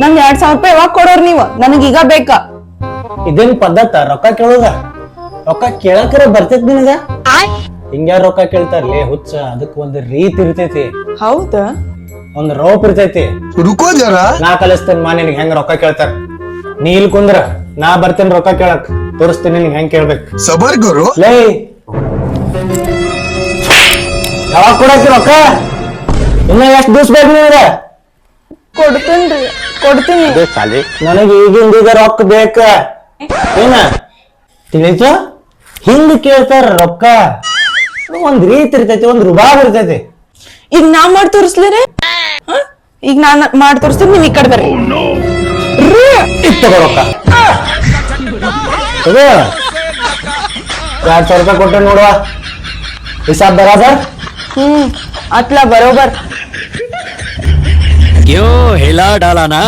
ನಂಗ್ 2,000 ರೂಪಾಯಿ ಯಾವಾಗ ಕೊಡೋರ್ ನೀವ್? ನನಗ್ ಈಗ ಬೇಕಾ? ಇದೇನ್ ಪದ್ಧತ ರೊಕ್ಕ ಕೇಳೋದ? ರೊಕ್ಕ ಕೇಳಕ್ರ ಬರ್ತೈತಿ ನಿನಗ? ಹಿಂಗ್ಯಾರ ರೊಕ್ಕ ಕೇಳ್ತಾರ್ಲಿ ಹುಚ್ಚ. ಅದಕ್ ಒಂದ್ ರೀತಿ ಇರ್ತೈತಿ. ಹೌದಾ? ಒಂದ್ ರೋಪ್ ಇರ್ತೈತಿ. रुको जरा ನಾ ಕಲಿಸ್ತೇನೆ ಮಾ ನಿನಗ್ ಹೆಂಗ್ ರೊಕ್ಕ ಕೇಳ್ತಾರ. ನೀ ಇಲ್ಲಿ ಕುಂದ್ರ, ನಾ ಬರ್ತೇನೆ ರೊಕ್ಕ ಕೇಳಕ್. ತೋರಿಸ್ತೇನೆ ನಿನಗ್ ಹೆಂಗ್ ಕೇಳ್ಬೇಕು. सबर करो ಲೇ ಯಾವಾಗ ಕೊಡಾಕಿ ರೊಕ್ಕ? ಇನ್ನ ಎಷ್ಟ್ ದಿವ್ಸ ಬೇಕು ನಿನಗ? ಕೊಡ್ತೀನಿ. ನನಗ ಈಗಿಂದೀಗ ರೊಕ್ಕ ಬೇಕ. ಏನ ತಿಳಿತು? ಹಿಂಗ್ ಕೇಳ್ತಾರ ರೊಕ್ಕ. ಒಂದ್ ರೀತಿ ಇರ್ತೈತಿ, ಒಂದ್ ರುಬಾಬ್ ಇರ್ತೈತಿ. ಈಗ ನಾ ಮಾಡಿ ತೋರಿಸ್ಲಿರಿ? ಈಗ ನಾನ್ ಮಾಡಿ ತೋರಿಸ್ತೀನಿ, ನೀವ್ ಈ ಕಡೆ ಬರ್ರಿ. ತಗೋ ರೊಕ್ಕ. ತಗೋ 2,000 ರೂಪಾಯಿ ಕೊಟ್ಟೆ ನೋಡುವ. ಹಿಸಾಬ್ ಬರಾದ? ಅತ್ಲಾ ಬರೋಬರ್. क्यों हिला डाला ना?